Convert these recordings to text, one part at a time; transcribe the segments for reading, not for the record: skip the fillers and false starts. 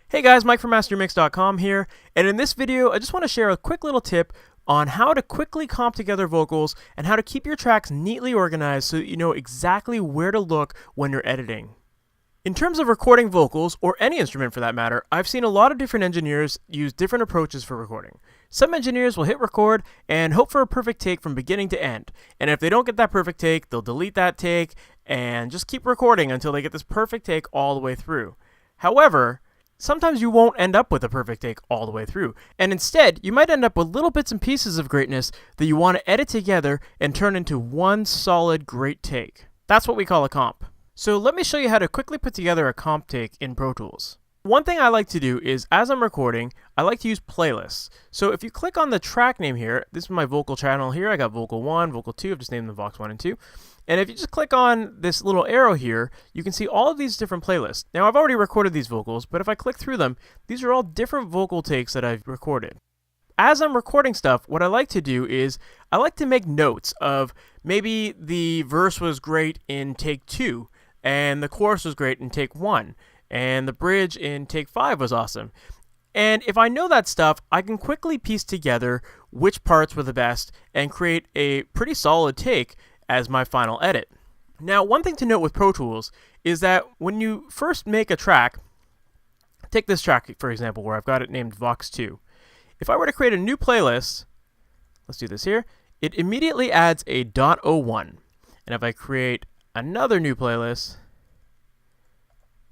Hey guys, Mike from MasterYourMix.com here, and in this video I just want to share a quick little tip on how to quickly comp together vocals and how to keep your tracks neatly organized so that you know exactly where to look when you're editing. In terms of recording vocals, or any instrument for that matter, I've seen a lot of different engineers use different approaches for recording. Some engineers will hit record and hope for a perfect take from beginning to end, and if they don't get that perfect take, they'll delete that take and just keep recording until they get this perfect take all the way through. However, sometimes you won't end up with a perfect take all the way through, and instead, you might end up with little bits and pieces of greatness that you want to edit together and turn into one solid great take. That's what we call a comp. So let me show you how to quickly put together a comp take in Pro Tools. One thing I like to do is, as I'm recording, I like to use playlists. So if you click on the track name here, this is my vocal channel here, I got vocal 1, vocal 2, I've just named them Vox 1 and 2. And if you just click on this little arrow here, you can see all of these different playlists. Now I've already recorded these vocals, but if I click through them, these are all different vocal takes that I've recorded. As I'm recording stuff, what I like to do is, I like to make notes of maybe the verse was great in take 2, and the chorus was great in take 1, and the bridge in take 5 was awesome. And if I know that stuff, I can quickly piece together which parts were the best and create a pretty solid take as my final edit. Now, one thing to note with Pro Tools is that when you first make a track, take this track for example where I've got it named Vox 2. If I were to create a new playlist, let's do this here, it immediately adds a .01. And if I create another new playlist,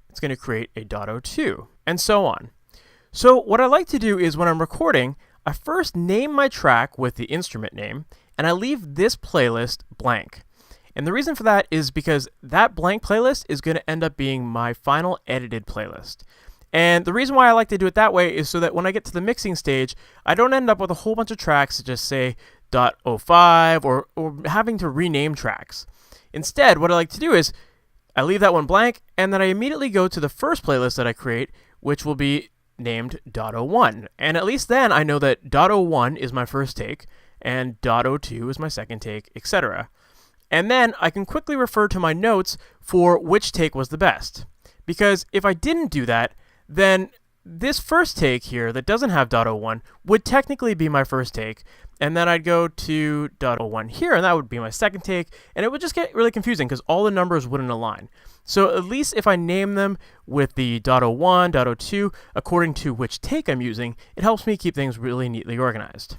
it's going to create a .02, and so on. So what I like to do is when I'm recording, I first name my track with the instrument name, and I leave this playlist blank. And the reason for that is because that blank playlist is going to end up being my final edited playlist. And the reason why I like to do it that way is so that when I get to the mixing stage, I don't end up with a whole bunch of tracks that just say .05 or having to rename tracks. Instead, what I like to do is I leave that one blank, and then I immediately go to the first playlist that I create, which will be named .01. And at least then I know that .01 is my first take, and .02 is my second take, etc. And then I can quickly refer to my notes for which take was the best. Because if I didn't do that, then this first take here that doesn't have .01 would technically be my first take, and then I'd go to .01 here, and that would be my second take, and it would just get really confusing because all the numbers wouldn't align. So at least if I name them with the .01, .02, according to which take I'm using, it helps me keep things really neatly organized.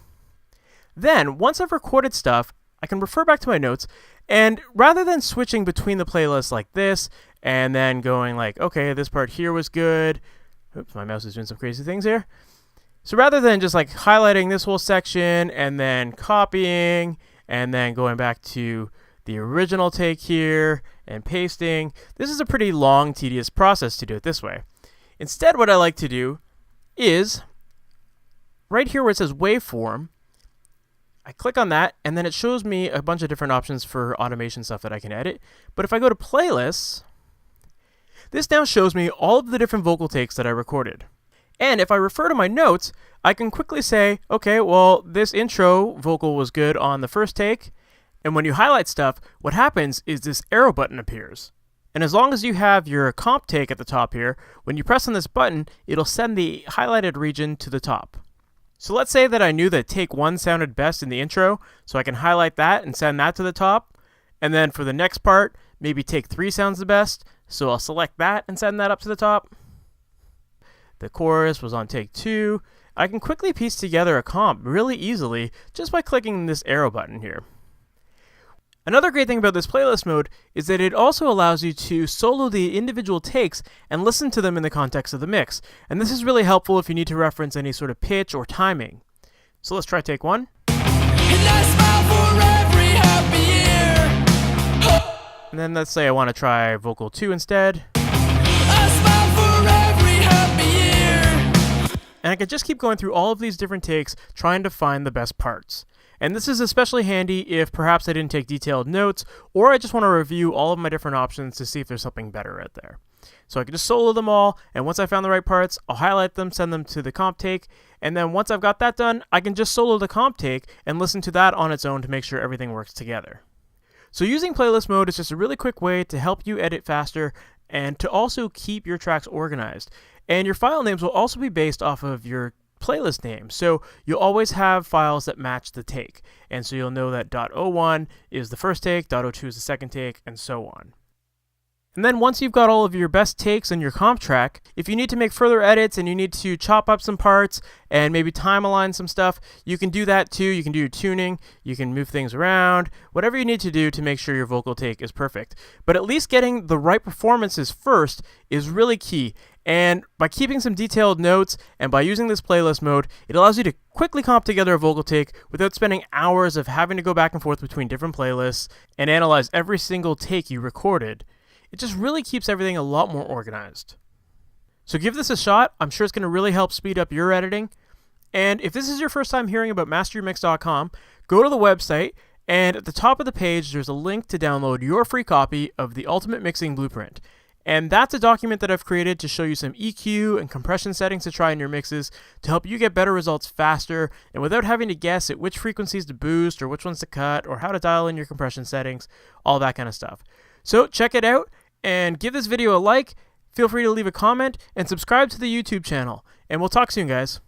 Then, once I've recorded stuff, I can refer back to my notes, and rather than switching between the playlists like this, and then going like, okay, this part here was good. Oops, my mouse is doing some crazy things here. So rather than just like highlighting this whole section and then copying and then going back to the original take here and pasting, this is a pretty long, tedious process to do it this way. Instead, what I like to do is right here where it says waveform, I click on that, and then it shows me a bunch of different options for automation stuff that I can edit. But if I go to playlists, this now shows me all of the different vocal takes that I recorded. And if I refer to my notes, I can quickly say, okay, well, this intro vocal was good on the first take. And when you highlight stuff, what happens is this arrow button appears. And as long as you have your comp take at the top here, when you press on this button, it'll send the highlighted region to the top. So let's say that I knew that take 1 sounded best in the intro, so I can highlight that and send that to the top. And then for the next part, maybe take 3 sounds the best, so I'll select that and send that up to the top. The chorus was on take 2. I can quickly piece together a comp really easily just by clicking this arrow button here. Another great thing about this playlist mode is that it also allows you to solo the individual takes and listen to them in the context of the mix. And this is really helpful if you need to reference any sort of pitch or timing. So let's try take 1. And then let's say I want to try vocal 2 instead. And I could just keep going through all of these different takes, trying to find the best parts. And this is especially handy if perhaps I didn't take detailed notes, or I just want to review all of my different options to see if there's something better out there. So I can just solo them all, and once I found the right parts, I'll highlight them, send them to the comp take, and then once I've got that done, I can just solo the comp take and listen to that on its own to make sure everything works together. So using playlist mode is just a really quick way to help you edit faster and to also keep your tracks organized. And your file names will also be based off of your playlist name. So you'll always have files that match the take. And so you'll know that .01 is the first take, .02 is the second take, and so on. And then once you've got all of your best takes on your comp track, if you need to make further edits and you need to chop up some parts and maybe time align some stuff, you can do that too. You can do your tuning, you can move things around, whatever you need to do to make sure your vocal take is perfect. But at least getting the right performances first is really key. And by keeping some detailed notes and by using this playlist mode, it allows you to quickly comp together a vocal take without spending hours of having to go back and forth between different playlists and analyze every single take you recorded. It just really keeps everything a lot more organized. So give this a shot. I'm sure it's going to really help speed up your editing. And if this is your first time hearing about MasterYourMix.com, go to the website, and at the top of the page, there's a link to download your free copy of the Ultimate Mixing Blueprint. And that's a document that I've created to show you some EQ and compression settings to try in your mixes to help you get better results faster and without having to guess at which frequencies to boost or which ones to cut or how to dial in your compression settings, all that kind of stuff. So check it out and give this video a like, feel free to leave a comment, and subscribe to the YouTube channel. And we'll talk soon, guys.